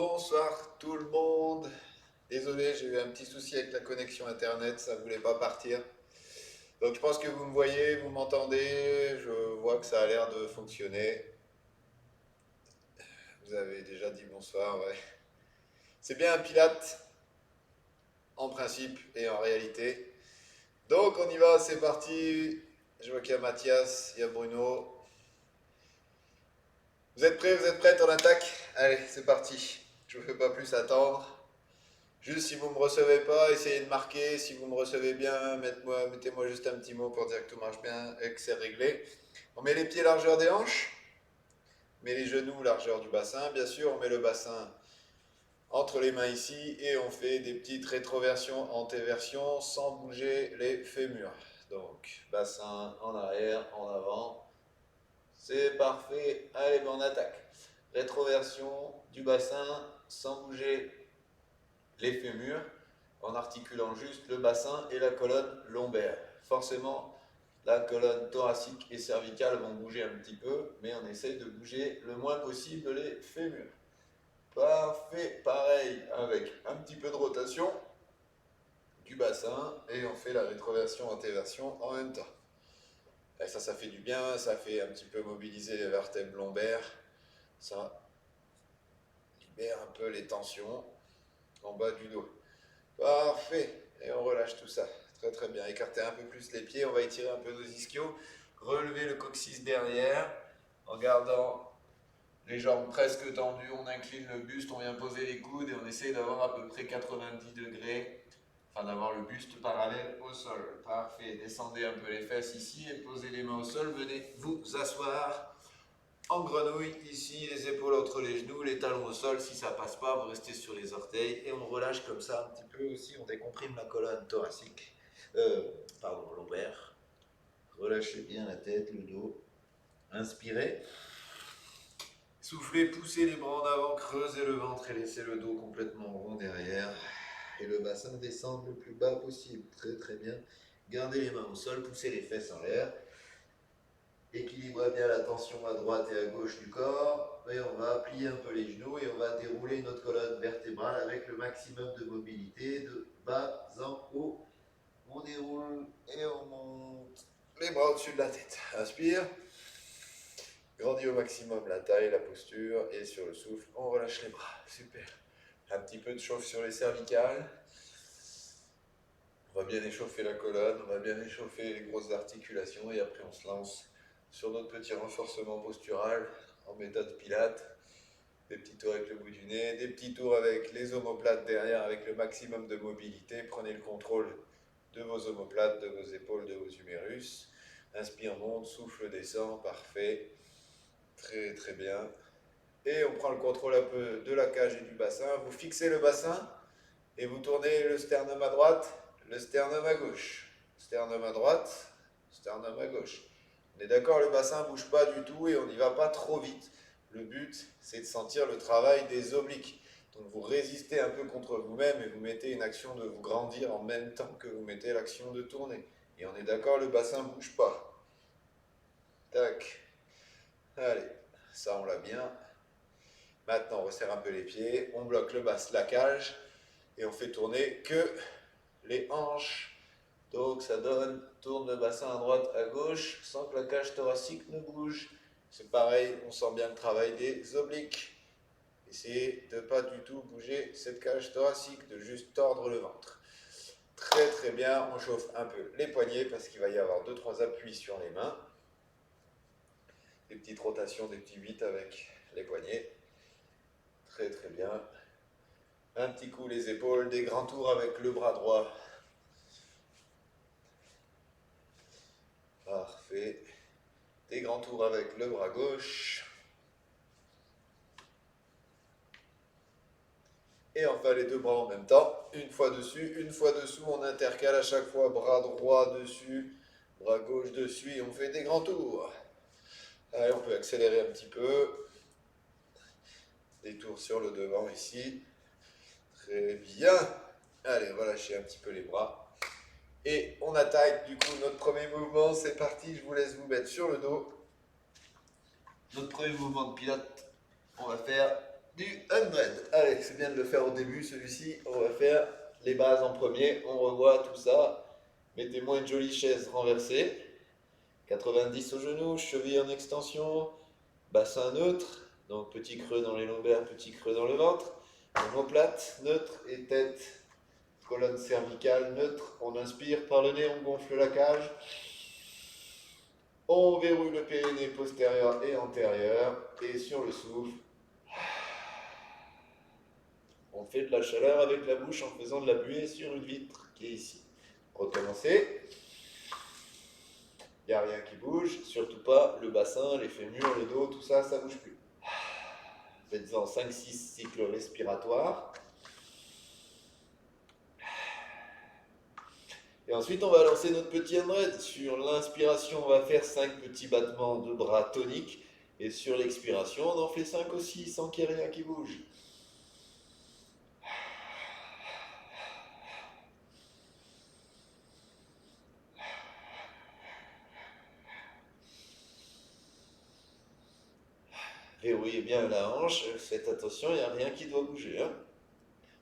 Bonsoir tout le monde. Désolé, j'ai eu un petit souci avec la connexion internet, ça voulait pas partir. Donc je pense que vous me voyez, vous m'entendez, je vois que ça a l'air de fonctionner. Vous avez déjà dit bonsoir, ouais. C'est bien un Pilate, en principe et en réalité. Donc on y va, c'est parti. Je vois qu'il y a Mathias, il y a Bruno. Vous êtes prêts, vous êtes prêts, on attaque? Allez, c'est parti. Je ne vous fais pas plus attendre. Juste si vous ne me recevez pas, essayez de marquer. Si vous me recevez bien, mettez-moi juste un petit mot pour dire que tout marche bien et que c'est réglé. On met les pieds largeur des hanches, on met les genoux largeur du bassin. Bien sûr, on met le bassin entre les mains ici et on fait des petites rétroversions, antéversions sans bouger les fémurs. Donc, bassin en arrière, en avant. C'est parfait. Allez, ben on attaque. Rétroversion du bassin sans bouger les fémurs, en articulant juste le bassin et la colonne lombaire. Forcément, la colonne thoracique et cervicale vont bouger un petit peu, mais on essaye de bouger le moins possible les fémurs. Parfait, pareil avec un petit peu de rotation du bassin et on fait la rétroversion, antéversion en même temps. Et ça fait du bien, ça fait un petit peu mobiliser les vertèbres lombaires, ça libère un peu les tensions en bas du dos. Parfait. Et on relâche tout ça. Très très bien. Écartez un peu plus les pieds. On va étirer un peu nos ischios. Relevez le coccyx derrière. En gardant les jambes presque tendues, on incline le buste, on vient poser les coudes et on essaye d'avoir à peu près 90 degrés. Enfin, d'avoir le buste parallèle au sol. Parfait. Descendez un peu les fesses ici et posez les mains au sol. Venez vous asseoir en grenouille, ici, les épaules entre les genoux, les talons au sol. Si ça passe pas, vous restez sur les orteils et on relâche comme ça un petit peu aussi. On décomprime la colonne thoracique, lombaire. Relâchez bien la tête, le dos. Inspirez. Soufflez, poussez les bras en avant, creusez le ventre et laissez le dos complètement rond derrière. Et le bassin descend le plus bas possible. Très très bien. Gardez les mains au sol, poussez les fesses en l'air. Équilibrez bien la tension à droite et à gauche du corps. Et on va plier un peu les genoux et on va dérouler notre colonne vertébrale avec le maximum de mobilité de bas en haut. On déroule et on monte les bras au-dessus de la tête. Inspire. Grandis au maximum la taille, la posture et sur le souffle, on relâche les bras. Super. Un petit peu de chauffe sur les cervicales. On va bien échauffer la colonne, on va bien échauffer les grosses articulations et après on se lance sur notre petit renforcement postural en méthode Pilate. Des petits tours avec le bout du nez, des petits tours avec les omoplates derrière avec le maximum de mobilité. Prenez le contrôle de vos omoplates, de vos épaules, de vos humérus. Inspire, monte, souffle, descend, parfait. Très très bien. Et on prend le contrôle un peu de la cage et du bassin. Vous fixez le bassin et vous tournez le sternum à droite, le sternum à gauche. Sternum à droite, sternum à gauche. On est d'accord, le bassin ne bouge pas du tout et on n'y va pas trop vite. Le but, c'est de sentir le travail des obliques. Donc vous résistez un peu contre vous-même et vous mettez une action de vous grandir en même temps que vous mettez l'action de tourner. Et on est d'accord, le bassin ne bouge pas. Tac. Allez, ça on l'a bien. Maintenant, on resserre un peu les pieds, on bloque le bas, la cage et on fait tourner que les hanches. Donc ça donne, tourne le bassin à droite, à gauche, sans que la cage thoracique ne bouge. C'est pareil, on sent bien le travail des obliques. Essayez de ne pas du tout bouger cette cage thoracique, de juste tordre le ventre. Très très bien, on chauffe un peu les poignets parce qu'il va y avoir 2-3 appuis sur les mains. Des petites rotations, des petits 8 avec les poignets. Très très bien. Un petit coup les épaules, des grands tours avec le bras droit. Parfait. Des grands tours avec le bras gauche. Et enfin les deux bras en même temps. Une fois dessus, une fois dessous. On intercale à chaque fois bras droit dessus, bras gauche dessus et on fait des grands tours. Allez, on peut accélérer un petit peu. Des tours sur le devant ici. Très bien. Allez, relâchez un petit peu les bras. Et on attaque du coup notre premier mouvement. C'est parti, je vous laisse vous mettre sur le dos. Notre premier mouvement de pilote, on va faire du 100. Allez, c'est bien de le faire au début, celui-ci. On va faire les bases en premier. On revoit tout ça. Mettez-moi une jolie chaise renversée. 90 au genou, cheville en extension, bassin neutre. Donc petit creux dans les lombaires, petit creux dans le ventre. Omoplate, neutre et tête. Colonne cervicale, neutre. On inspire par le nez, on gonfle la cage. On verrouille le périnée postérieur et antérieur. Et sur le souffle, on fait de la chaleur avec la bouche en faisant de la buée sur une vitre qui est ici. Recommencez. Il n'y a rien qui bouge, surtout pas le bassin, les fémurs, le dos, tout ça, ça ne bouge plus. Faites-en 5-6 cycles respiratoires. Et ensuite, on va lancer notre petit 100. Sur l'inspiration, on va faire 5 petits battements de bras toniques. Et sur l'expiration, on en fait 5 aussi, sans qu'il y ait rien qui bouge. Verrouillez bien la hanche, faites attention, il n'y a rien qui doit bouger. Hein.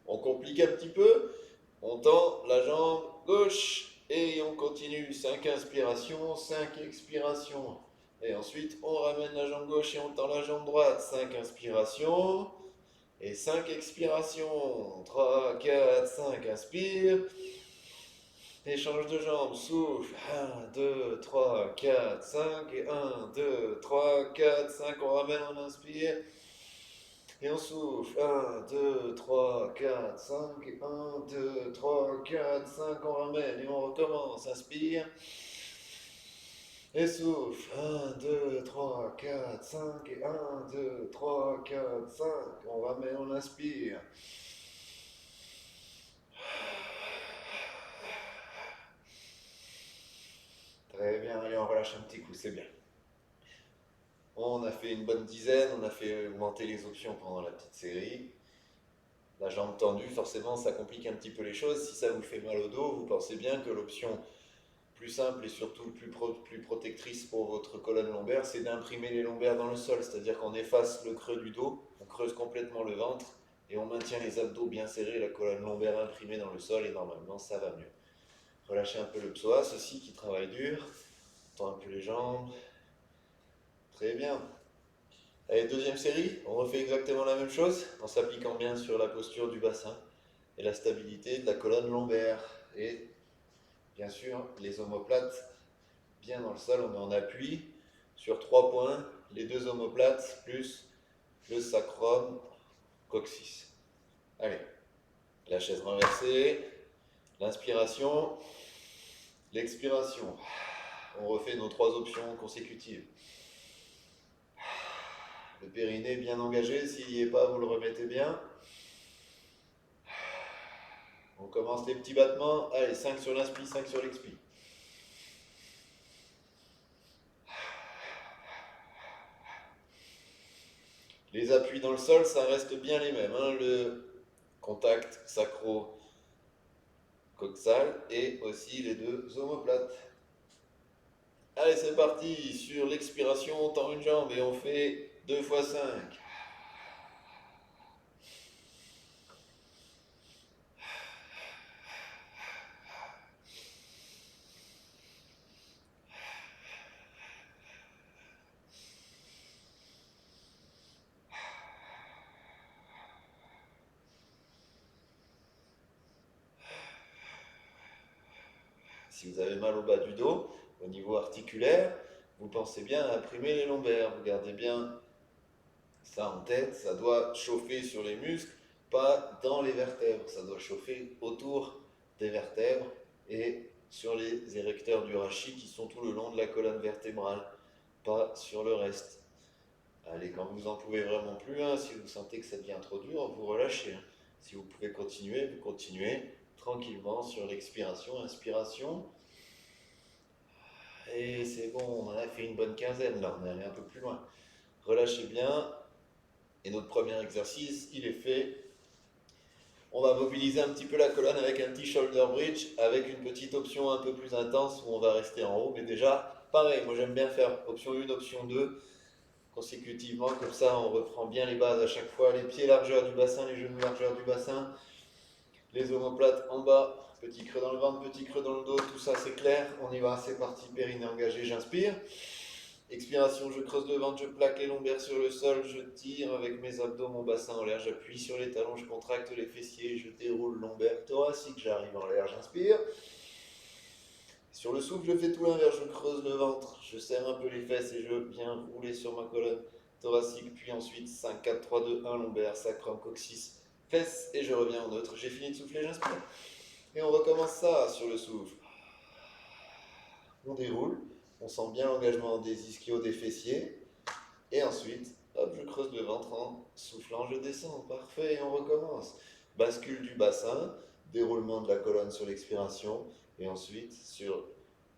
On complique un petit peu, on tend la jambe gauche et on continue. 5 inspirations, 5 expirations. Et ensuite, on ramène la jambe gauche et on tend la jambe droite. 5 inspirations et 5 expirations. 3, 4, 5, inspire. Échange de jambes, souffle, 1, 2, 3, 4, 5, et 1, 2, 3, 4, 5, on ramène, on inspire, et on souffle, 1, 2, 3, 4, 5, et 1, 2, 3, 4, 5, on ramène, et on recommence, inspire, et souffle, 1, 2, 3, 4, 5, et 1, 2, 3, 4, 5, on ramène, on inspire. Très bien, allez, on relâche un petit coup, c'est bien. On a fait une bonne dizaine, on a fait augmenter les options pendant la petite série. La jambe tendue, forcément, ça complique un petit peu les choses. Si ça vous fait mal au dos, vous pensez bien que l'option plus simple et surtout plus protectrice pour votre colonne lombaire, c'est d'imprimer les lombaires dans le sol. C'est-à-dire qu'on efface le creux du dos, on creuse complètement le ventre et on maintient les abdos bien serrés, la colonne lombaire imprimée dans le sol et normalement ça va mieux. Relâchez un peu le psoas aussi qui travaille dur. Tend un peu les jambes. Très bien. Allez, deuxième série, on refait exactement la même chose en s'appliquant bien sur la posture du bassin et la stabilité de la colonne lombaire. Et bien sûr, les omoplates bien dans le sol, on met en appui sur 3 points, les 2 omoplates plus le sacrum coccyx. Allez, la chaise renversée, l'inspiration, l'expiration. On refait nos 3 options consécutives. Le périnée bien engagé, s'il n'y est pas, vous le remettez bien. On commence les petits battements. Allez, 5 sur l'inspi, 5 sur l'expi. Les appuis dans le sol, ça reste bien les mêmes. Hein. Le contact sacro-coxal et aussi les 2 omoplates. Allez, c'est parti. Sur l'expiration, on tend une jambe et on fait 2 x 5. Si vous avez mal au bas du dos, au niveau articulaire, vous pensez bien à imprimer les lombaires. Vous gardez bien ça en tête. Ça doit chauffer sur les muscles, pas dans les vertèbres. Ça doit chauffer autour des vertèbres et sur les érecteurs du rachis qui sont tout le long de la colonne vertébrale, pas sur le reste. Allez, quand vous en pouvez vraiment plus, hein, si vous sentez que ça devient trop dur, vous relâchez. Hein. Si vous pouvez continuer, vous continuez tranquillement sur l'expiration, inspiration. Et c'est bon, on en a fait une bonne quinzaine là, on est allé un peu plus loin. Relâchez bien. Et notre premier exercice, il est fait. On va mobiliser un petit peu la colonne avec un petit shoulder bridge, avec une petite option un peu plus intense où on va rester en haut. Mais déjà, pareil, moi j'aime bien faire option 1, option 2. consécutivement, comme ça on reprend bien les bases à chaque fois, les pieds largeur du bassin, les genoux largeur du bassin, les omoplates en bas, petit creux dans le ventre, petit creux dans le dos, tout ça c'est clair, on y va, c'est parti, périnée engagé, j'inspire. Expiration, je creuse le ventre, je plaque les lombaires sur le sol, je tire avec mes abdos, mon bassin en l'air, j'appuie sur les talons, je contracte les fessiers, je déroule lombaire thoracique, j'arrive en l'air, j'inspire. Sur le souffle, je fais tout l'inverse, je creuse le ventre, je serre un peu les fesses et je viens rouler sur ma colonne thoracique, puis ensuite 5, 4, 3, 2, 1, lombaire, sacrum, coccyx, fesses, et je reviens en neutre. J'ai fini de souffler, j'inspire. Et on recommence ça sur le souffle. On déroule, on sent bien l'engagement des ischios, des fessiers, et ensuite, hop, je creuse le ventre en soufflant, je descends, parfait, et on recommence. Bascule du bassin, déroulement de la colonne sur l'expiration, et ensuite, sur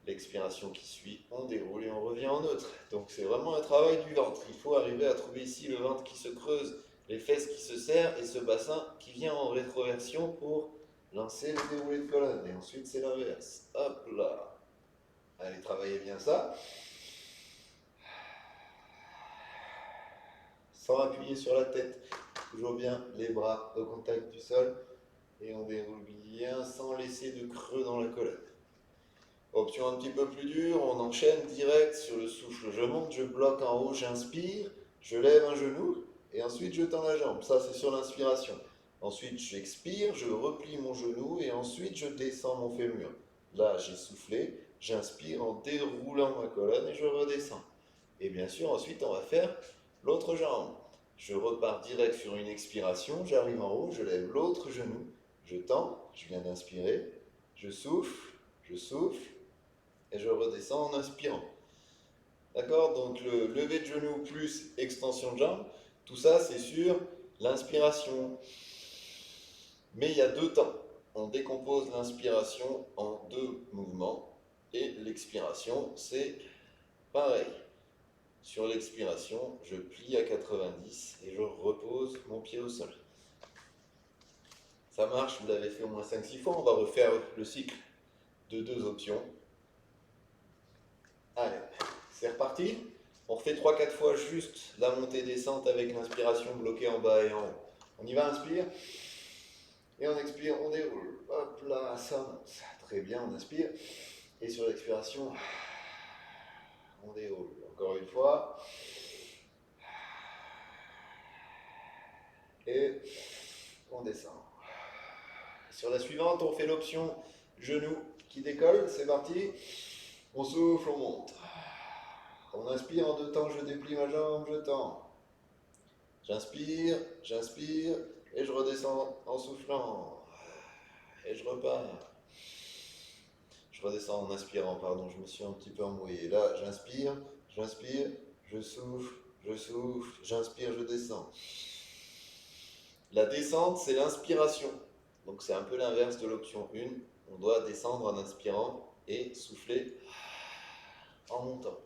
l'expiration qui suit, on déroule et on revient en neutre. Donc c'est vraiment un travail du ventre. Il faut arriver à trouver ici le ventre qui se creuse, les fesses qui se serrent, et ce bassin qui vient en rétroversion pour lancer le déroulé de colonne. Et ensuite, c'est l'inverse. Hop là. Allez, travaillez bien ça. Sans appuyer sur la tête. Toujours bien les bras au contact du sol. Et on déroule bien sans laisser de creux dans la colonne. Option un petit peu plus dure, on enchaîne direct sur le souffle. Je monte, je bloque en haut, j'inspire, je lève un genou et ensuite je tends la jambe. Ça, c'est sur l'inspiration. Ensuite, j'expire, je replie mon genou et ensuite je descends mon fémur. Là, j'ai soufflé, j'inspire en déroulant ma colonne et je redescends. Et bien sûr, ensuite, on va faire l'autre jambe. Je repars direct sur une expiration, j'arrive en haut, je lève l'autre genou, je tends, je viens d'inspirer, je souffle, et je redescends en inspirant. D'accord? Donc le lever de genou plus extension de jambe, tout ça c'est sur l'inspiration. Mais il y a deux temps. On décompose l'inspiration en deux mouvements et l'expiration c'est pareil. Sur l'expiration, je plie à 90 et je repose mon pied au sol. Ça marche, vous l'avez fait au moins 5-6 fois, on va refaire le cycle de deux options. Allez, c'est reparti. On refait 3-4 fois juste la montée-descente avec l'inspiration bloquée en bas et en haut. On y va, inspire. Et on expire, on déroule. Hop là, ça monte. Très bien, on inspire. Et sur l'expiration, on déroule. Encore une fois. Et on descend. Sur la suivante, on fait l'option genou qui décolle. C'est parti. On souffle, on monte. On inspire en deux temps, je déplie ma jambe, je tends. J'inspire, et je redescends en soufflant. Et je repars. Je redescends en inspirant, pardon, je me suis un petit peu embrouillé. Là, j'inspire, je souffle, j'inspire, je descends. La descente, c'est l'inspiration. Donc c'est un peu l'inverse de l'option 1. On doit descendre en inspirant et souffler en montant.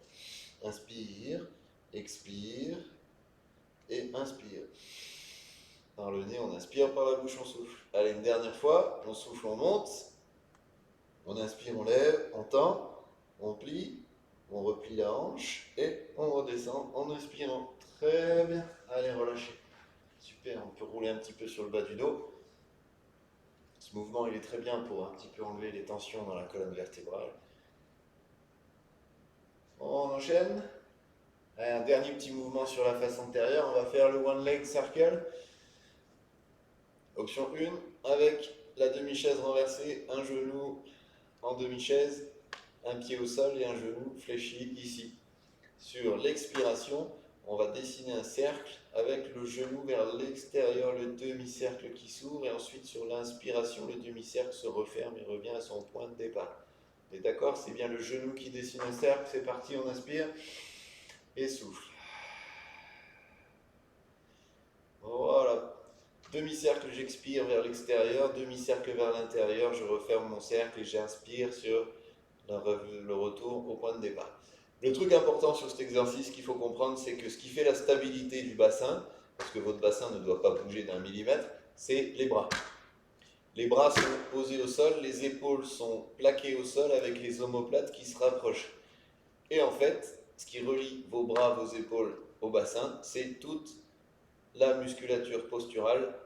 Inspire, expire et inspire. Par le nez, on inspire, par la bouche, on souffle. Allez, une dernière fois, on souffle, on monte. On inspire, on lève, on tend, on plie, on replie la hanche et on redescend en inspirant. Très bien. Allez, relâchez. Super, on peut rouler un petit peu sur le bas du dos. Ce mouvement, il est très bien pour un petit peu enlever les tensions dans la colonne vertébrale. On enchaîne. Allez, un dernier petit mouvement sur la face antérieure. On va faire le one leg circle. Option 1, avec la demi-chaise renversée, un genou en demi-chaise, un pied au sol et un genou fléchi ici. Sur l'expiration, on va dessiner un cercle avec le genou vers l'extérieur, le demi-cercle qui s'ouvre, et ensuite sur l'inspiration, le demi-cercle se referme et revient à son point de départ. Et d'accord, c'est bien le genou qui dessine un cercle, c'est parti, on inspire et souffle. Voilà. Demi-cercle, j'expire vers l'extérieur, demi-cercle vers l'intérieur, je referme mon cercle et j'inspire sur le retour au point de départ. Le truc important sur cet exercice qu'il faut comprendre, c'est que ce qui fait la stabilité du bassin, parce que votre bassin ne doit pas bouger d'un millimètre, c'est les bras. Les bras sont posés au sol, les épaules sont plaquées au sol avec les omoplates qui se rapprochent. Et en fait, ce qui relie vos bras, vos épaules au bassin, c'est toute la musculature posturale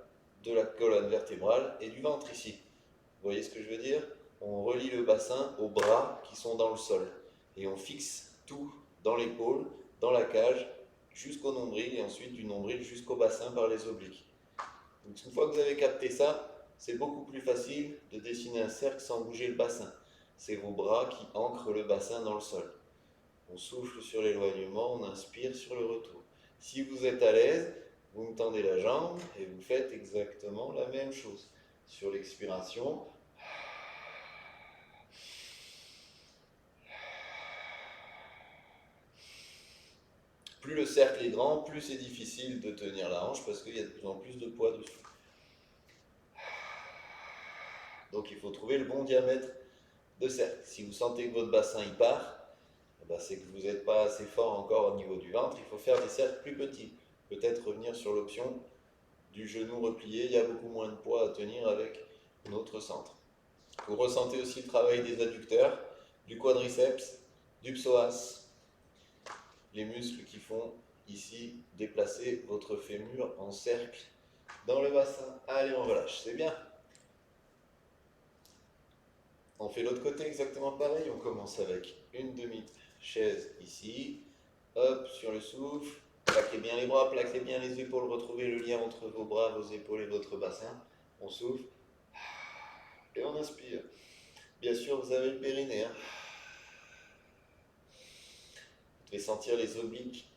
de la colonne vertébrale et du ventre ici. Vous voyez ce que je veux dire? On relie le bassin aux bras qui sont dans le sol et on fixe tout dans l'épaule, dans la cage, jusqu'au nombril et ensuite du nombril jusqu'au bassin par les obliques. Donc une fois que vous avez capté ça, c'est beaucoup plus facile de dessiner un cercle sans bouger le bassin. C'est vos bras qui ancrent le bassin dans le sol. On souffle sur l'éloignement, on inspire sur le retour. Si vous êtes à l'aise, vous me tendez la jambe et vous faites exactement la même chose. Sur l'expiration, plus le cercle est grand, plus c'est difficile de tenir la hanche parce qu'il y a de plus en plus de poids dessus. Donc il faut trouver le bon diamètre de cercle. Si vous sentez que votre bassin il part, c'est que vous n'êtes pas assez fort encore au niveau du ventre. Il faut faire des cercles plus petits. Peut-être revenir sur l'option du genou replié. Il y a beaucoup moins de poids à tenir avec notre centre. Vous ressentez aussi le travail des adducteurs, du quadriceps, du psoas, les muscles qui font ici déplacer votre fémur en cercle dans le bassin. Allez, on relâche, c'est bien. On fait l'autre côté exactement pareil. On commence avec une demi-chaise ici. Hop, sur le souffle. Plaquez bien les bras, plaquez bien les épaules. Retrouvez le lien entre vos bras, vos épaules et votre bassin. On souffle. Et on inspire. Bien sûr, vous avez le périnée. Vous devez sentir les obliques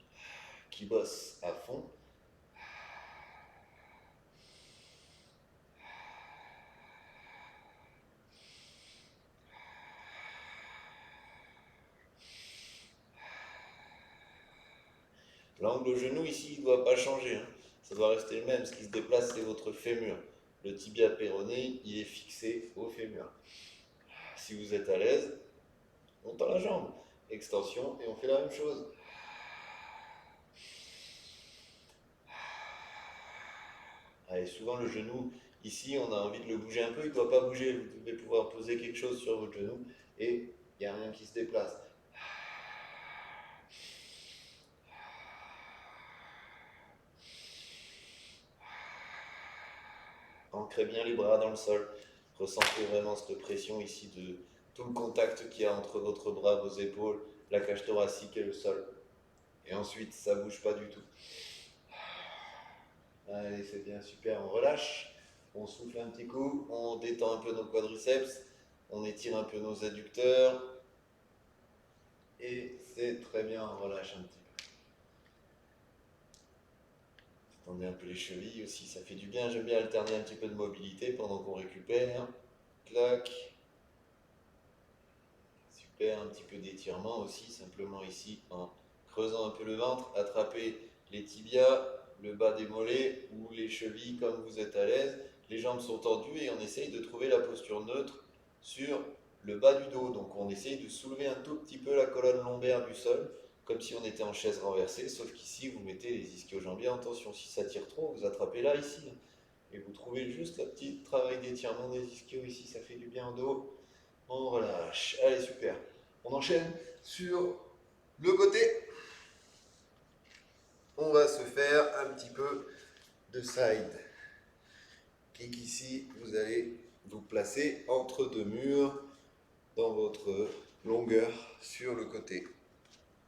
qui bossent à fond. L'angle au genou ici, il ne doit pas changer. Ça doit rester le même. Ce qui se déplace, c'est votre fémur. Le tibia péroné, il est fixé au fémur. Si vous êtes à l'aise, on tend la jambe. Extension et on fait la même chose. Allez, souvent le genou, ici, on a envie de le bouger un peu. Il ne doit pas bouger. Vous devez pouvoir poser quelque chose sur votre genou et il n'y a rien qui se déplace. Ancrez bien les bras dans le sol. Ressentez vraiment cette pression ici de tout le contact qu'il y a entre votre bras, vos épaules, la cage thoracique et le sol. Et ensuite, ça ne bouge pas du tout. Allez, c'est bien, super. On relâche. On souffle un petit coup. On détend un peu nos quadriceps. On étire un peu nos adducteurs. Et c'est très bien, on relâche un petit peu. Tendez un peu les chevilles aussi, ça fait du bien. J'aime bien alterner un petit peu de mobilité pendant qu'on récupère. Clac. Super, un petit peu d'étirement aussi, simplement ici en creusant un peu le ventre. Attrapez les tibias, le bas des mollets ou les chevilles comme vous êtes à l'aise. Les jambes sont tendues et on essaye de trouver la posture neutre sur le bas du dos. Donc on essaye de soulever un tout petit peu la colonne lombaire du sol, comme si on était en chaise renversée, sauf qu'ici vous mettez les ischio-jambiers en tension. Si ça tire trop, vous attrapez là, ici. Et vous trouvez juste le petit travail d'étirement des ischios ici, ça fait du bien au dos. On relâche. Allez, super. On enchaîne sur le côté. On va se faire un petit peu de side kick ici. Vous allez vous placer entre deux murs dans votre longueur sur le côté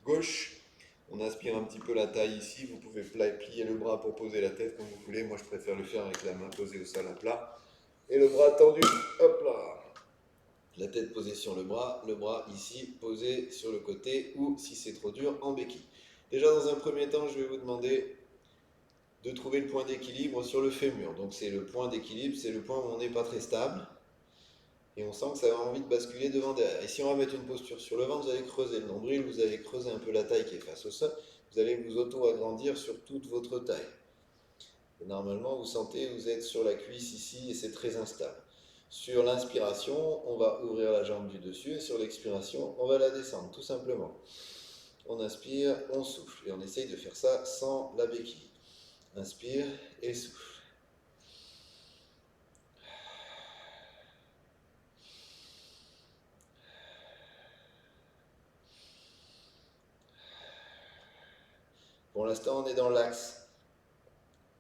gauche. On inspire un petit peu la taille ici. Vous pouvez plier le bras pour poser la tête comme vous voulez. Moi, je préfère le faire avec la main posée au sol à plat. Et le bras tendu. Hop là. La tête posée sur le bras ici posé sur le côté ou si c'est trop dur en béquille. Déjà dans un premier temps, je vais vous demander de trouver le point d'équilibre sur le fémur. Donc c'est le point d'équilibre, c'est le point où on n'est pas très stable et on sent que ça a envie de basculer devant derrière. Et si on va mettre une posture sur le ventre, vous allez creuser le nombril, vous allez creuser un peu la taille qui est face au sol, vous allez vous auto-agrandir sur toute votre taille. Et normalement, vous sentez, vous êtes sur la cuisse ici et c'est très instable. Sur l'inspiration, on va ouvrir la jambe du dessus et sur l'expiration, on va la descendre, tout simplement. On inspire, on souffle et on essaye de faire ça sans la béquille. Inspire et souffle. Pour l'instant, on est dans l'axe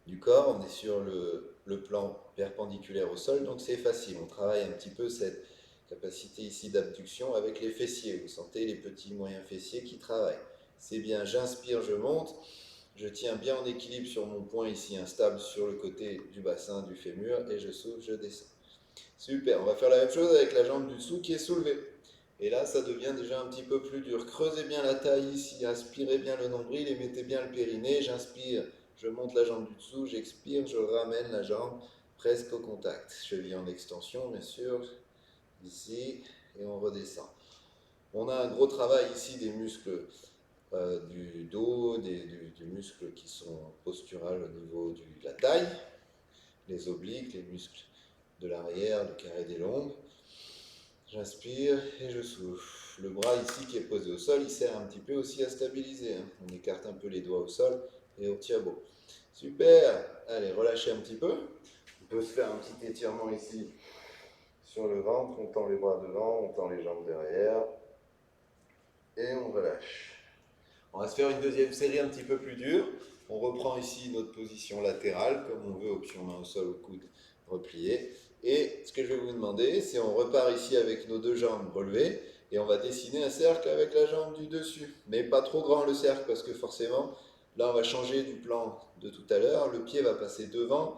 du corps, on est sur le plan perpendiculaire au sol, donc c'est facile. On travaille un petit peu cette capacité ici d'abduction avec les fessiers. Vous sentez les petits moyens fessiers qui travaillent. C'est bien, j'inspire, je monte. Je tiens bien en équilibre sur mon point ici instable sur le côté du bassin du fémur et je souffle, je descends. Super, on va faire la même chose avec la jambe du dessous qui est soulevée. Et là, ça devient déjà un petit peu plus dur. Creusez bien la taille ici, aspirez bien le nombril et mettez bien le périnée. J'inspire, je monte la jambe du dessous, j'expire, je ramène la jambe presque au contact. Cheville en extension, bien sûr, ici, et on redescend. On a un gros travail ici des muscles du dos, du muscle qui sont posturales au niveau de la taille, les obliques, les muscles de l'arrière, le carré des lombes. J'inspire et je souffle. Le bras ici qui est posé au sol, il sert un petit peu aussi à stabiliser. On écarte un peu les doigts au sol et on tient beau. Super. Allez, relâchez un petit peu. On peut se faire un petit étirement ici sur le ventre. On tend les bras devant, on tend les jambes derrière et on relâche. On va se faire une deuxième série un petit peu plus dure. On reprend ici notre position latérale, comme on veut, option main au sol, au coude replié. Et ce que je vais vous demander, c'est on repart ici avec nos deux jambes relevées et on va dessiner un cercle avec la jambe du dessus. Mais pas trop grand le cercle parce que forcément, là on va changer du plan de tout à l'heure. Le pied va passer devant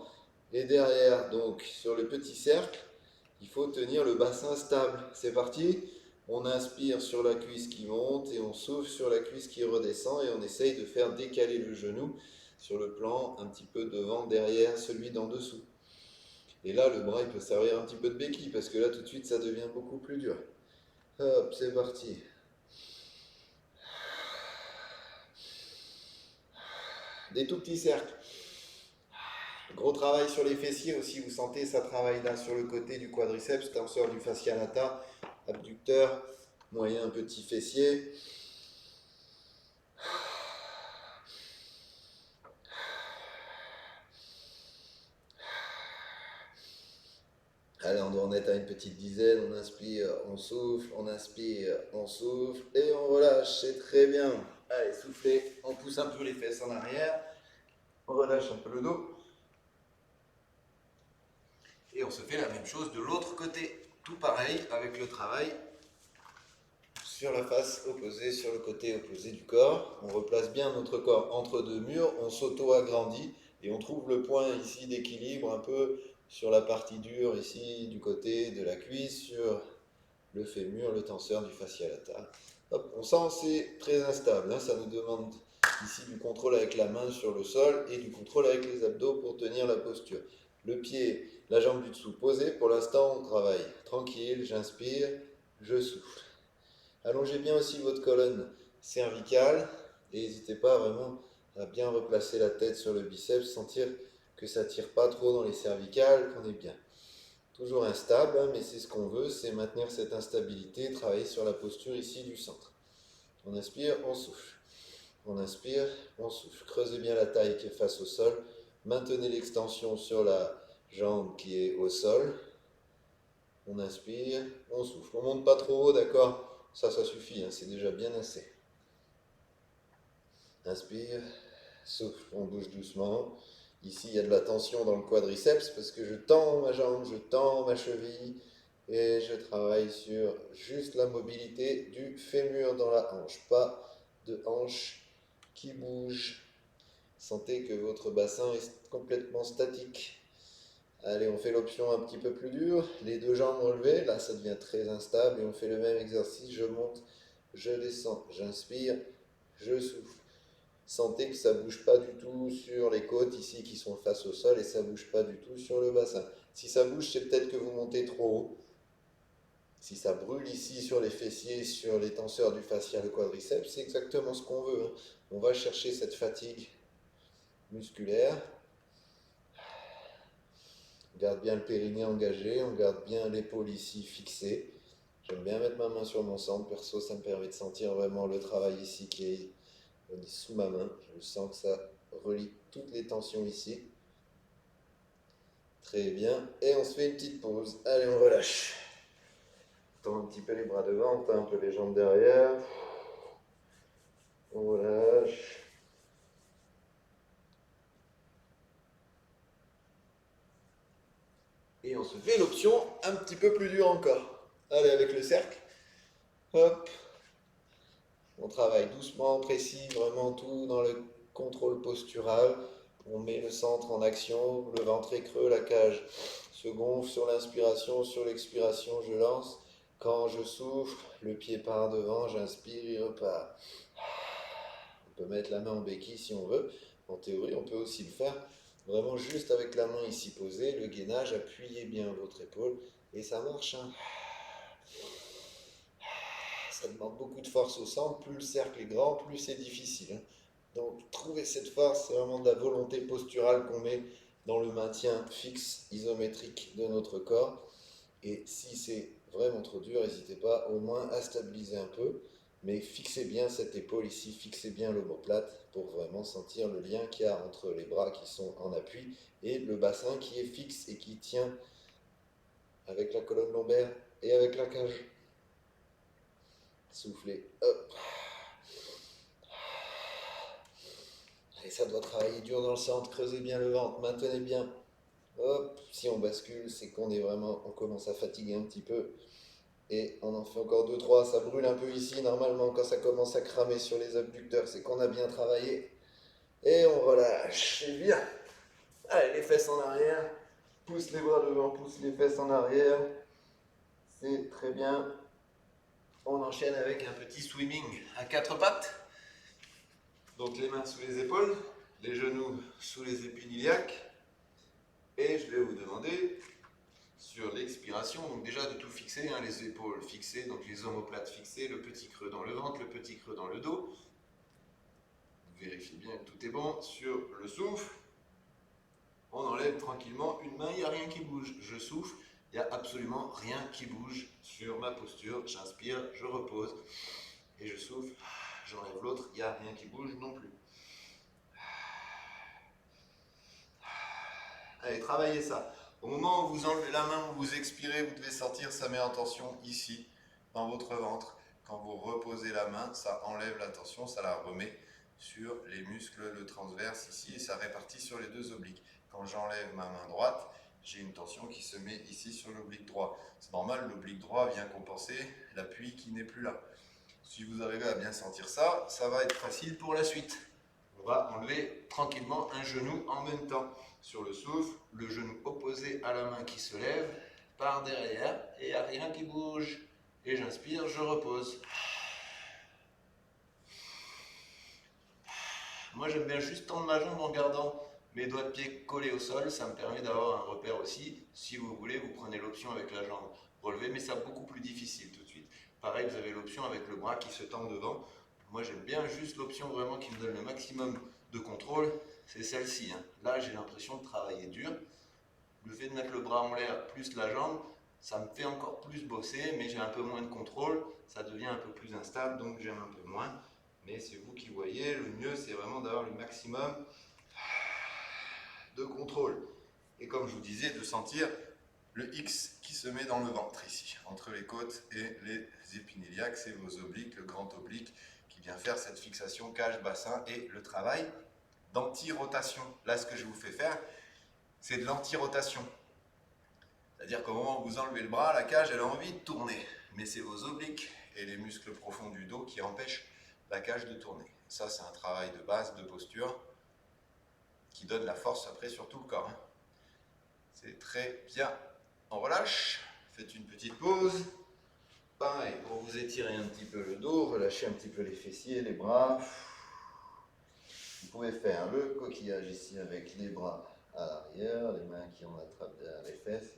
et derrière. Donc sur le petit cercle, il faut tenir le bassin stable. C'est parti. On inspire sur la cuisse qui monte et on souffle sur la cuisse qui redescend et on essaye de faire décaler le genou sur le plan un petit peu devant, derrière, celui d'en dessous. Et là, le bras il peut servir un petit peu de béquille parce que là, tout de suite, ça devient beaucoup plus dur. Hop, c'est parti. Des tout petits cercles. Gros travail sur les fessiers aussi, vous sentez, ça travaille là sur le côté du quadriceps, tenseur du fascia lata, abducteur, moyen petit fessier. Allez, on doit en être à une petite dizaine. On inspire, on souffle, on inspire, on souffle et on relâche. C'est très bien. Allez, soufflez. On pousse un peu les fesses en arrière. On relâche un peu le dos. Et on se fait la même chose de l'autre côté. Tout pareil avec le travail sur la face opposée, sur le côté opposé du corps. On replace bien notre corps entre deux murs. On s'auto-agrandit et on trouve le point ici d'équilibre un peu sur la partie dure ici du côté de la cuisse, sur le fémur, le tenseur du fascia lata. Hop, on sent c'est très instable, hein, ça nous demande ici du contrôle avec la main sur le sol et du contrôle avec les abdos pour tenir la posture. Le pied, la jambe du dessous posée, pour l'instant on travaille tranquille, j'inspire, je souffle. Allongez bien aussi votre colonne cervicale et n'hésitez pas vraiment à bien replacer la tête sur le biceps, sentir que ça ne tire pas trop dans les cervicales, qu'on est bien. Toujours instable, hein, mais c'est ce qu'on veut, c'est maintenir cette instabilité, travailler sur la posture ici du centre. On inspire, on souffle. On inspire, on souffle. Creusez bien la taille qui est face au sol. Maintenez l'extension sur la jambe qui est au sol. On inspire, on souffle. On ne monte pas trop haut, d'accord? Ça suffit, hein, c'est déjà bien assez. Inspire, souffle, on bouge doucement. Ici, il y a de la tension dans le quadriceps parce que je tends ma jambe, je tends ma cheville et je travaille sur juste la mobilité du fémur dans la hanche, pas de hanche qui bouge. Sentez que votre bassin est complètement statique. Allez, on fait l'option un petit peu plus dure, les deux jambes relevées, là ça devient très instable et on fait le même exercice, je monte, je descends, j'inspire, je souffle. Sentez que ça ne bouge pas du tout sur les côtes ici qui sont face au sol et ça ne bouge pas du tout sur le bassin. Si ça bouge, c'est peut-être que vous montez trop haut. Si ça brûle ici sur les fessiers, sur les tenseurs du fascia, le quadriceps, c'est exactement ce qu'on veut. On va chercher cette fatigue musculaire. On garde bien le périnée engagé, on garde bien l'épaule ici fixée. J'aime bien mettre ma main sur mon centre, perso ça me permet de sentir vraiment le travail ici qui est sous ma main. Je sens que ça relie toutes les tensions ici. Très bien. Et on se fait une petite pause. Allez, on relâche. On tend un petit peu les bras devant, on tend un peu les jambes derrière. On relâche. on se fait l'option un petit peu plus dure encore. Allez, avec le cercle. Hop. On travaille doucement, précis, vraiment tout dans le contrôle postural. On met le centre en action, le ventre est creux, la cage se gonfle sur l'inspiration, sur l'expiration, je lance. Quand je souffle, le pied part devant, j'inspire, il repart. On peut mettre la main en béquille si on veut. En théorie, on peut aussi le faire vraiment juste avec la main ici posée, le gainage, appuyez bien votre épaule et ça marche. Hein. Ça demande beaucoup de force au centre, plus le cercle est grand, plus c'est difficile. Hein. Donc trouver cette force, c'est vraiment de la volonté posturale qu'on met dans le maintien fixe isométrique de notre corps. Et si c'est vraiment trop dur, n'hésitez pas au moins à stabiliser un peu, mais fixez bien cette épaule ici, fixez bien l'omoplate pour vraiment sentir le lien qu'il y a entre les bras qui sont en appui et le bassin qui est fixe et qui tient avec la colonne lombaire et avec la cage. Soufflez, hop. Et ça doit travailler dur dans le centre, creusez bien le ventre, maintenez bien. Hop, si on bascule, c'est qu'on est vraiment, on commence à fatiguer un petit peu. Et on en fait encore 2-3, ça brûle un peu ici. Normalement, quand ça commence à cramer sur les abducteurs, c'est qu'on a bien travaillé. Et on relâche, c'est bien. Allez, les fesses en arrière. Pousse les bras devant, pousse les fesses en arrière. C'est très bien. On enchaîne avec un petit swimming à 4 pattes. Donc les mains sous les épaules, les genoux sous les épines iliaques. Et je vais vous demander, sur l'expiration, donc déjà de tout fixer, hein, les épaules fixées, donc les omoplates fixées, le petit creux dans le ventre, le petit creux dans le dos. Vous vérifiez bien que tout est bon. Sur le souffle, on enlève tranquillement une main, il n'y a rien qui bouge. Je souffle, il n'y a absolument rien qui bouge sur ma posture. J'inspire, je repose et je souffle, j'enlève l'autre, il n'y a rien qui bouge non plus. Allez, travaillez ça. Au moment où vous enlevez la main, où vous expirez, vous devez sentir, ça met en tension ici, dans votre ventre. Quand vous reposez la main, ça enlève la tension, ça la remet sur les muscles, le transverse ici, et ça répartit sur les deux obliques. Quand j'enlève ma main droite, j'ai une tension qui se met ici sur l'oblique droit. C'est normal, l'oblique droit vient compenser l'appui qui n'est plus là. Si vous arrivez à bien sentir ça, ça va être facile pour la suite. On va enlever tranquillement un genou en même temps. Sur le souffle, le genou opposé à la main qui se lève, par derrière, et il n'y a rien qui bouge. Et j'inspire, je repose. Moi j'aime bien juste tendre ma jambe en gardant mes doigts de pied collés au sol, ça me permet d'avoir un repère aussi. Si vous voulez, vous prenez l'option avec la jambe relevée, mais c'est beaucoup plus difficile tout de suite. Pareil, vous avez l'option avec le bras qui se tend devant. Moi j'aime bien juste l'option vraiment qui me donne le maximum de contrôle, c'est celle-ci. Hein. Là j'ai l'impression de travailler dur. Le fait de mettre le bras en l'air plus la jambe, ça me fait encore plus bosser, mais j'ai un peu moins de contrôle, ça devient un peu plus instable, donc j'aime un peu moins. Mais c'est vous qui voyez, le mieux c'est vraiment d'avoir le maximum de contrôle. Et comme je vous disais, de sentir le X qui se met dans le ventre ici, entre les côtes et les épines iliaques, c'est vos obliques, le grand oblique qui vient faire cette fixation cage-bassin et le travail d'anti-rotation. Là, ce que je vous fais faire, c'est de l'anti-rotation. C'est-à-dire qu'au moment où vous enlevez le bras, la cage, elle a envie de tourner. Mais c'est vos obliques et les muscles profonds du dos qui empêchent la cage de tourner. Ça, c'est un travail de base, de posture, qui donne la force après sur tout le corps. C'est très bien. On relâche, faites une petite pause. Pareil, pour vous étirer un petit peu le dos, relâchez un petit peu les fessiers, les bras. Vous pouvez faire le coquillage ici avec les bras à l'arrière, les mains qui en attrapent derrière les fesses.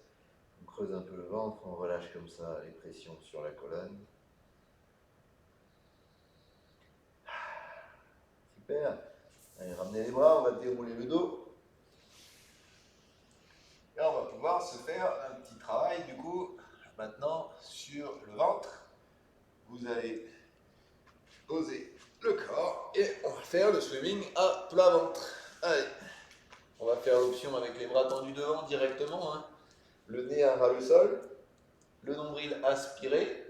On creuse un peu le ventre, on relâche comme ça les pressions sur la colonne. Super. Allez, ramenez les bras, on va dérouler le dos. Et on va pouvoir se faire un petit travail du coup, maintenant sur le ventre. Vous allez poser le corps et on va faire le swimming à plat ventre. Allez, on va faire l'option avec les bras tendus devant directement. Hein. Le nez à ras le sol, le nombril aspiré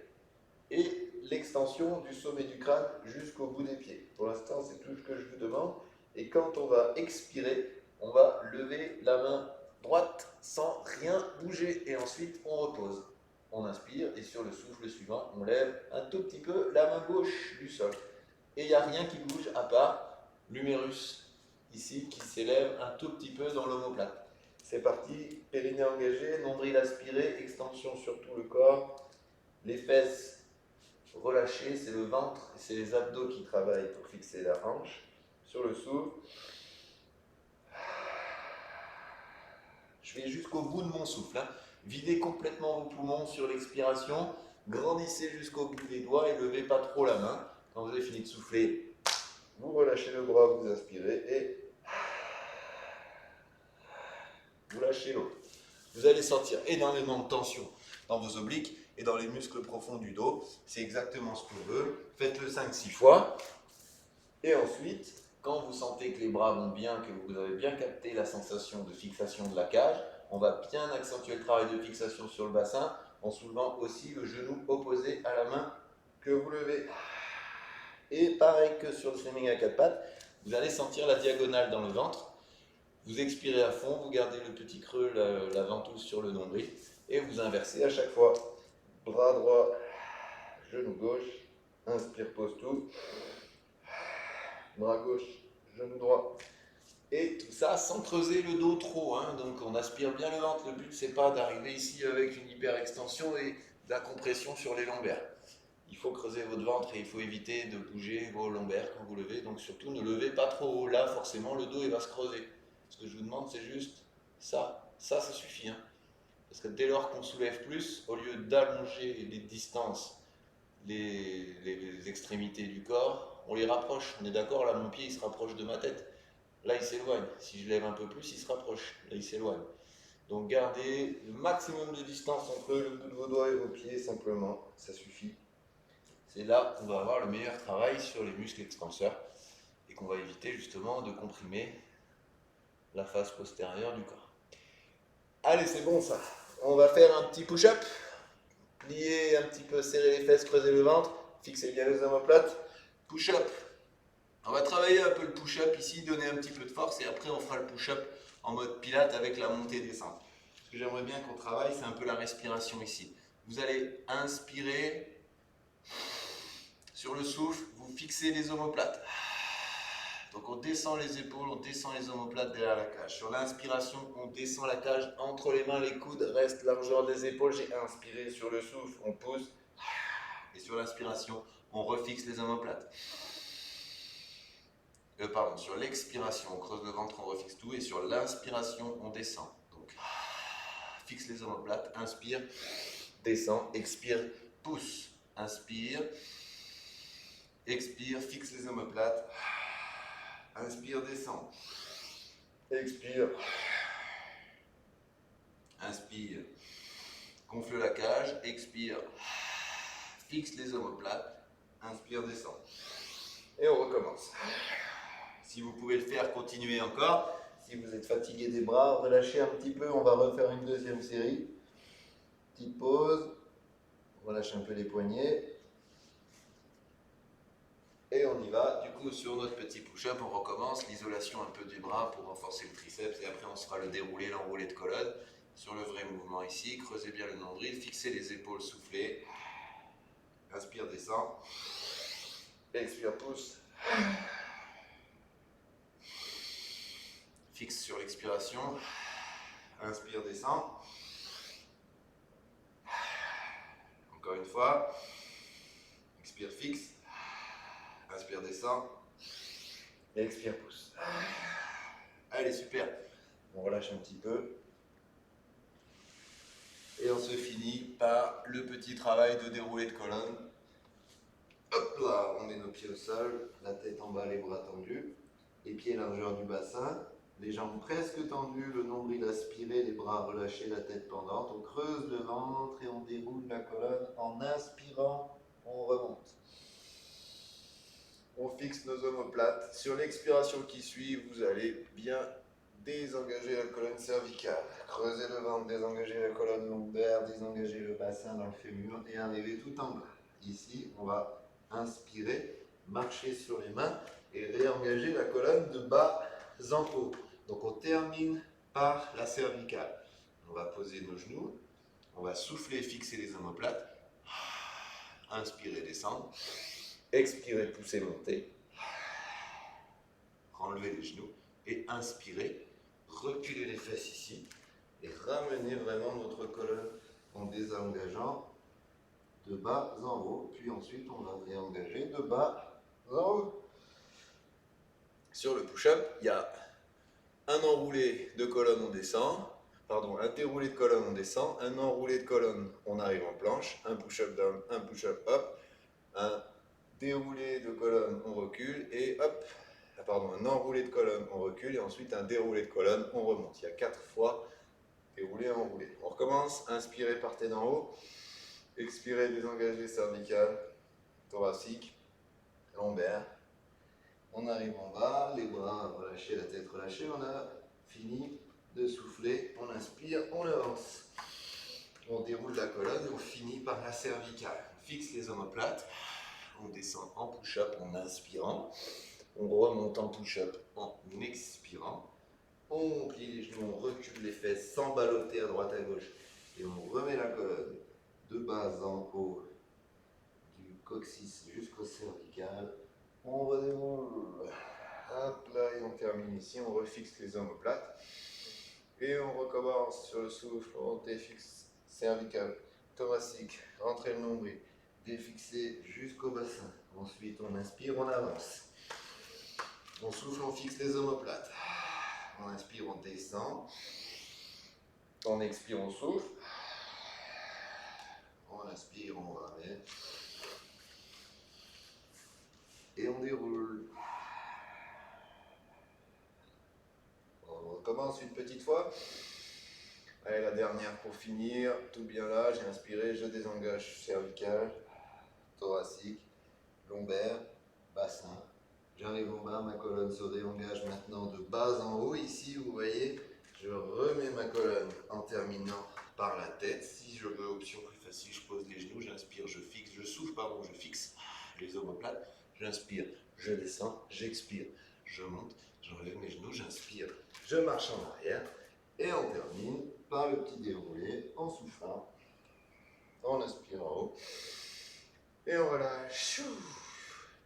et l'extension du sommet du crâne jusqu'au bout des pieds. Pour l'instant, c'est tout ce que je vous demande. Et quand on va expirer, on va lever la main droite sans rien bouger. Et ensuite, on repose. On inspire et sur le souffle suivant, on lève un tout petit peu la main gauche du sol. Et il n'y a rien qui bouge à part l'humérus ici qui s'élève un tout petit peu dans l'omoplate. C'est parti, périnée engagé, nombril aspiré, extension sur tout le corps, les fesses relâchées, c'est le ventre et c'est les abdos qui travaillent pour fixer la hanche. Sur le souffle, je vais jusqu'au bout de mon souffle. Videz complètement vos poumons sur l'expiration, grandissez jusqu'au bout des doigts et levez pas trop la main. Quand vous avez fini de souffler, vous relâchez le bras, vous inspirez et vous lâchez l'autre. Vous allez sentir énormément de tension dans vos obliques et dans les muscles profonds du dos. C'est exactement ce qu'on veut. Faites-le 5-6 fois. Et ensuite, quand vous sentez que les bras vont bien, que vous avez bien capté la sensation de fixation de la cage, on va bien accentuer le travail de fixation sur le bassin en soulevant aussi le genou opposé à la main que vous levez. Et pareil que sur le swimming à quatre pattes, vous allez sentir la diagonale dans le ventre. Vous expirez à fond, vous gardez le petit creux, la ventouse sur le nombril et vous inversez à chaque fois. Bras droit, genou gauche, inspire, pose tout. Bras gauche, genou droit. Et tout ça sans creuser le dos trop. Donc on aspire bien le ventre. Le but, c'est pas d'arriver ici avec une hyper extension et de la compression sur les lombaires. Il faut creuser votre ventre et il faut éviter de bouger vos lombaires quand vous levez. Donc surtout, ne levez pas trop haut. Là, forcément, le dos il va se creuser. Ce que je vous demande, c'est juste ça. Ça suffit. Parce que dès lors qu'on soulève plus, au lieu d'allonger les distances, les extrémités du corps, on les rapproche. On est d'accord, là, mon pied, il se rapproche de ma tête. Là, il s'éloigne. Si je lève un peu plus, il se rapproche. Là, il s'éloigne. Donc, gardez le maximum de distance entre le bout de vos doigts et vos pieds, simplement. Ça suffit. C'est là qu'on va avoir le meilleur travail sur les muscles extenseurs et qu'on va éviter justement de comprimer la face postérieure du corps. Allez, c'est bon ça. On va faire un petit push-up. Plier un petit peu, serrer les fesses, creuser le ventre. Fixez bien les omoplates. Push-up. On va travailler un peu le push-up ici, donner un petit peu de force et après on fera le push-up en mode pilate avec la montée-descente. Ce que j'aimerais bien qu'on travaille, c'est un peu la respiration ici. Vous allez inspirer. Sur le souffle, vous fixez les omoplates. Donc on descend les épaules, on descend les omoplates derrière la cage. Sur l'inspiration, on descend la cage entre les mains, les coudes restent largeur des épaules. J'ai inspiré sur le souffle, on pousse. Et sur l'inspiration, on refixe les omoplates. Sur l'expiration, on creuse le ventre, on refixe tout. Et sur l'inspiration, on descend. Donc, fixe les omoplates, inspire, descend, expire, pousse. Inspire, expire, fixe les omoplates. Inspire, descend. Expire. Inspire. Gonfle la cage. Expire. Fixe les omoplates. Inspire, descend. Et on recommence. Si vous pouvez le faire, continuez encore. Si vous êtes fatigué des bras, relâchez un petit peu. On va refaire une deuxième série. Petite pause. On relâche un peu les poignets. Et on y va. Du coup, sur notre petit push-up, on recommence l'isolation un peu du bras pour renforcer le triceps. Et après, on se fera le déroulé, l'enroulé de colonne. Sur le vrai mouvement ici, creusez bien le nombril, fixez les épaules, soufflez. Inspire, descend. Expire, pousse. Fixe sur l'expiration. Inspire, descend. Encore une fois. Expire, fixe. Inspire, descend. Et expire, pousse. Allez, super. On relâche un petit peu. Et on se finit par le petit travail de déroulé de colonne. Hop là, on met nos pieds au sol, la tête en bas, les bras tendus, les pieds largeur du bassin, les jambes presque tendues, le nombril aspiré, les bras relâchés, la tête pendante. On creuse le ventre et on déroule la colonne. En inspirant, on remonte. On fixe nos omoplates. Sur l'expiration qui suit, vous allez bien désengager la colonne cervicale. Creusez le ventre, désengager la colonne lombaire, désengager le bassin dans le fémur et arriver tout en bas. Ici, on va inspirer, marcher sur les mains et réengager la colonne de bas en haut. Donc on termine par la cervicale. On va poser nos genoux, on va souffler, fixer les omoplates. Inspirez, descendre. Expirez, pousser, monter. Enlevez les genoux et inspirez, reculez les fesses ici et ramenez vraiment notre colonne en désengageant de bas en haut, puis ensuite on va réengager de bas en haut. Sur le push-up, il y a un enroulé de colonne, on descend, un déroulé de colonne, on descend, un enroulé de colonne, on arrive en planche, un push-up down, un push-up up, un déroulé de colonne, on recule et hop, un enroulé de colonne, on recule et ensuite un déroulé de colonne, on remonte. Il y a 4 fois déroulé, enroulé. On recommence, inspirez, partez d'en haut, expirez, désengagez cervical, thoracique, lombaire. On arrive en bas, les bras relâchés, la tête relâchée, on a fini de souffler, on inspire, on avance. On déroule la colonne et on finit par la cervicale. On fixe les omoplates, on descend en push-up en inspirant, on remonte en push-up en expirant, on plie les genoux, on recule les fesses sans balloter à droite à gauche et on remet la colonne de bas en haut du coccyx jusqu'au cervical. On redéroule, hop là, et on termine ici, on refixe les omoplates et on recommence sur le souffle, on défixe cervical, thoracique, rentrez le nombril, défixé jusqu'au bassin. Ensuite on inspire, on avance. On souffle, on fixe les omoplates. On inspire, on descend. On expire, on souffle. On inspire, on ramène. Et on déroule. On recommence une petite fois. Allez, la dernière pour finir. Tout bien là, j'ai inspiré, je désengage cervical, thoracique, lombaire, bassin. J'arrive en bas, ma colonne se réengage maintenant de bas en haut. Ici, vous voyez, je remets ma colonne en terminant par la tête. Si je veux option plus facile, je pose les genoux, j'inspire, je fixe, je fixe les omoplates. J'inspire, je descends, j'expire, je monte, j'enlève mes genoux, j'inspire, je marche en arrière. Et on termine par le petit déroulé en soufflant, en inspirant en haut. Et on relâche.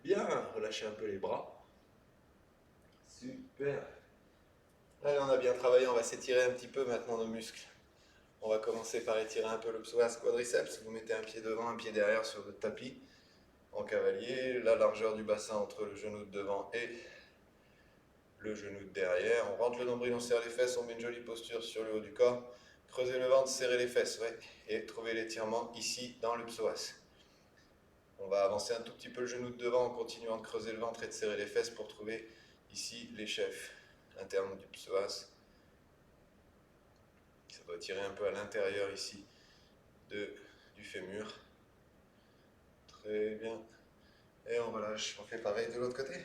Bien, relâchez un peu les bras. Super. Allez, on a bien travaillé, on va s'étirer un petit peu maintenant nos muscles. On va commencer par étirer un peu le psoas quadriceps. Vous mettez un pied devant, un pied derrière sur votre tapis, en cavalier. La largeur du bassin entre le genou de devant et le genou de derrière. On rentre le nombril, on serre les fesses, on met une jolie posture sur le haut du corps. Creusez le ventre, serrez les fesses, ouais. Et trouvez l'étirement ici dans le psoas. On va avancer un tout petit peu le genou de devant en continuant de creuser le ventre et de serrer les fesses pour trouver ici les chefs internes du psoas. Ça doit tirer un peu à l'intérieur ici du fémur. Très bien. Et on relâche. On fait pareil de l'autre côté.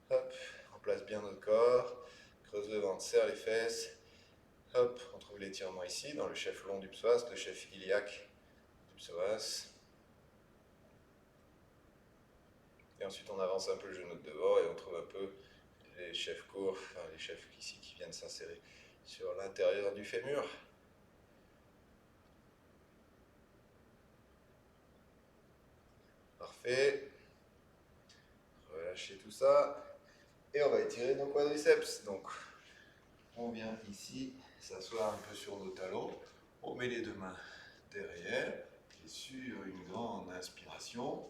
Hop, on place bien notre corps. Creuse le ventre, serre les fesses. Hop, on trouve l'étirement ici dans le chef long du psoas, le chef iliaque du psoas. Et ensuite, on avance un peu le genou de devant et on trouve un peu les chefs courts, enfin les chefs ici qui viennent s'insérer sur l'intérieur du fémur. Parfait. Relâchez tout ça. Et on va étirer nos quadriceps. Donc, on vient ici s'asseoir un peu sur nos talons. On met les deux mains derrière. Et sur une grande inspiration,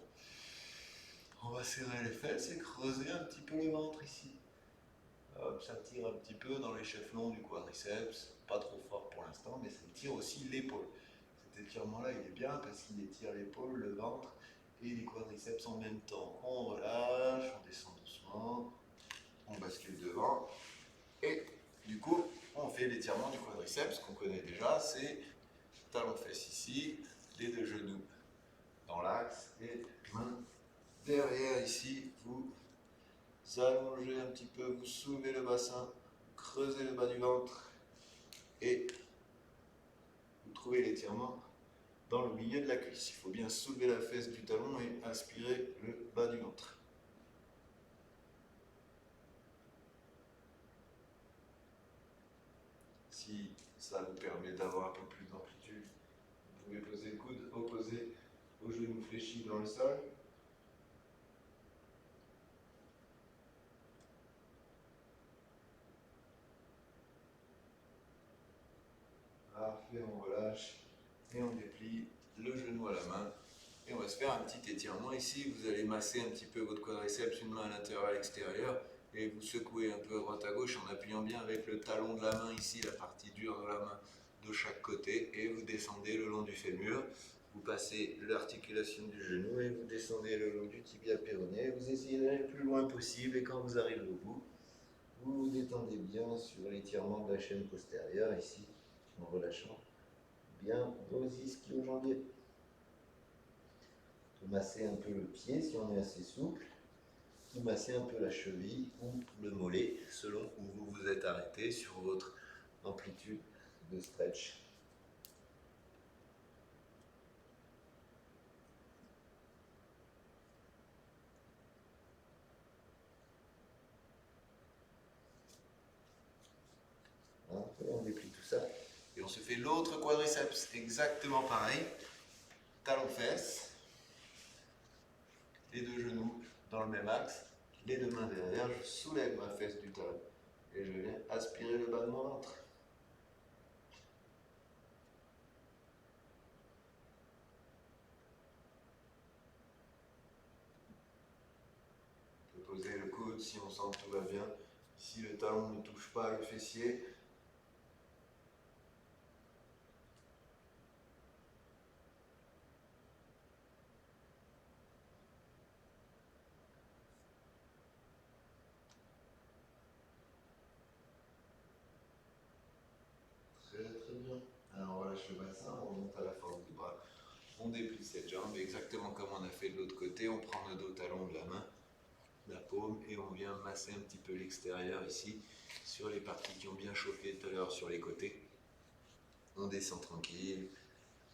on va serrer les fesses et creuser un petit peu le ventre ici. Hop, ça tire un petit peu dans l'échef long du quadriceps. Pas trop fort pour l'instant, mais ça tire aussi l'épaule. Cet étirement-là, il est bien parce qu'il étire l'épaule, le ventre et les quadriceps en même temps. On relâche, on descend doucement, on bascule devant. Et du coup, on fait l'étirement du quadriceps qu'on connaît déjà. C'est talon-fesse ici, les deux genoux dans l'axe et main derrière ici. Vous allongez un petit peu, vous soulevez le bassin, creusez le bas du ventre et vous trouvez l'étirement dans le milieu de la cuisse. Il faut bien soulever la fesse du talon et inspirer le bas du ventre. d'avoir un peu plus d'amplitude. Vous pouvez poser le coude opposé au genou fléchi dans le sol. Parfait, on relâche et on déplie le genou à la main. Et on va se faire un petit étirement ici. Vous allez masser un petit peu votre quadriceps, une main à l'intérieur, à l'extérieur. Et vous secouez un peu à droite à gauche en appuyant bien avec le talon de la main ici, la partie dure de la main de chaque côté. Et vous descendez le long du fémur. Vous passez l'articulation du genou et vous descendez le long du tibia péroné. Vous essayez d'aller le plus loin possible et quand vous arrivez au bout, vous vous détendez bien sur l'étirement de la chaîne postérieure ici, en relâchant bien vos ischio-jambiers. Vous massez un peu le pied si on est assez souple. Vous massez un peu la cheville ou le mollet selon où vous vous êtes arrêté sur votre amplitude de stretch. On déplie tout ça. Et on se fait l'autre quadriceps exactement pareil. Talon-fesse. Les deux genoux dans le même axe. Les deux mains derrière. Je soulève ma fesse du talon. Et je viens aspirer le bas de mon ventre. On peut poser le coude si on sent que tout va bien. Si le talon ne touche pas le fessier. Très très bien. Alors on relâche le bassin, on remonte à la forme du bras. On déplie cette jambe exactement comme on a fait de l'autre côté. On prend le dos talon de la main, la paume, et on vient masser un petit peu l'extérieur ici, sur les parties qui ont bien chauffé tout à l'heure sur les côtés. On descend tranquille,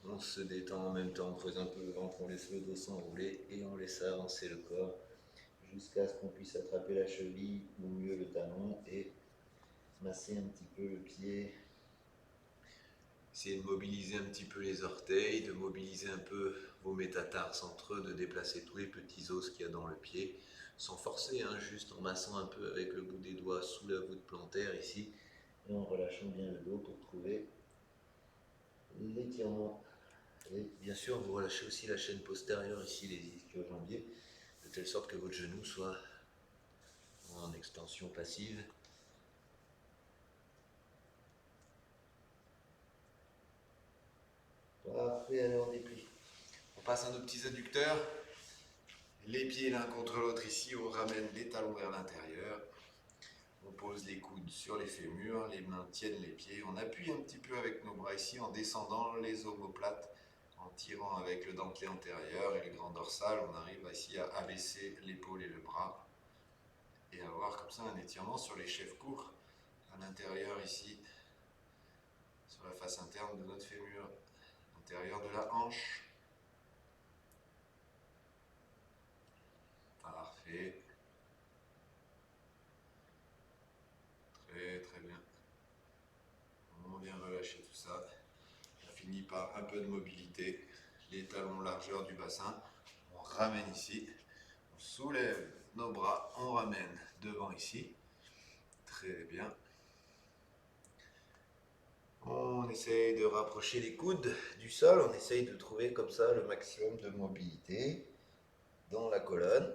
on se détend en même temps, on creuse un peu le ventre, on laisse le dos s'enrouler et on laisse avancer le corps jusqu'à ce qu'on puisse attraper la cheville ou mieux le talon et masser un petit peu le pied. Essayez de mobiliser un petit peu les orteils, de mobiliser un peu vos métatarses entre eux, de déplacer tous les petits os qu'il y a dans le pied, sans forcer, hein, juste en massant un peu avec le bout des doigts sous la voûte plantaire ici, et en relâchant bien le dos pour trouver l'étirement. Et bien sûr, vous relâchez aussi la chaîne postérieure ici, les ischio-jambiers, de telle sorte que votre genou soit en extension passive. Parfait, allez, on déplie. On passe à nos petits adducteurs. Les pieds l'un contre l'autre ici, on ramène les talons vers l'intérieur. On pose les coudes sur les fémurs, les mains tiennent les pieds. On appuie un petit peu avec nos bras ici en descendant les omoplates, en tirant avec le dentelé antérieur et le grand dorsal. On arrive ici à abaisser l'épaule et le bras et avoir comme ça un étirement sur les chefs courts à l'intérieur ici, sur la face interne de notre fémur, l'intérieur de la hanche. Parfait. Très très bien. On vient relâcher tout ça. On finit par un peu de mobilité. Les talons largeur du bassin. On ramène ici. On soulève nos bras. On ramène devant ici. Très bien. On essaye de rapprocher les coudes du sol. On essaye de trouver comme ça le maximum de mobilité dans la colonne,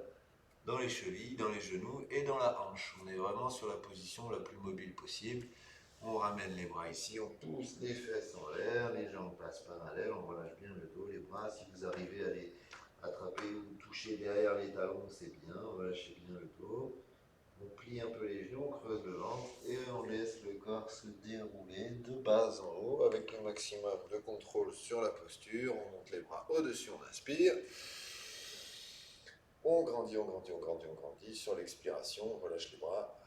dans les chevilles, dans les genoux et dans la hanche. On est vraiment sur la position la plus mobile possible. On ramène les bras ici, on pousse les fesses en l'air, les jambes passent parallèles, on relâche bien le dos, les bras. Si vous arrivez à les attraper ou toucher derrière les talons, c'est bien, relâchez bien le dos. On plie un peu les genoux, on creuse le ventre et on laisse le corps se dérouler de bas en haut avec le maximum de contrôle sur la posture. On monte les bras au-dessus, on inspire. On grandit, on grandit, on grandit, on grandit. Sur l'expiration, on relâche les bras.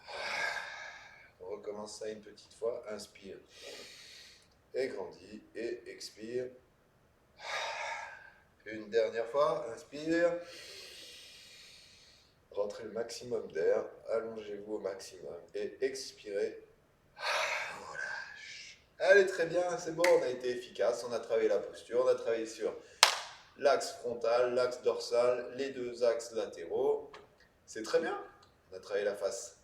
On recommence ça une petite fois. Inspire et grandit et expire. Une dernière fois. Inspire. Rentrez le maximum d'air. Allongez-vous au maximum et expirez. On relâche. Allez, très bien, c'est bon, on a été efficace, on a travaillé la posture, on a travaillé sur l'axe frontal, l'axe dorsal, les deux axes latéraux. C'est très bien. On a travaillé la face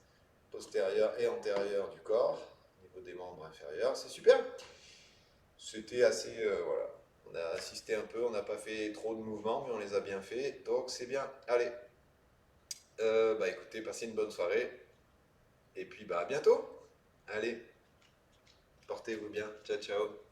postérieure et antérieure du corps, au niveau des membres inférieurs, c'est super. C'était assez, voilà, on a assisté un peu, on n'a pas fait trop de mouvements, mais on les a bien fait, donc c'est bien. Allez, bah écoutez, passez une bonne soirée, et puis bah à bientôt. Allez, portez-vous bien, ciao ciao.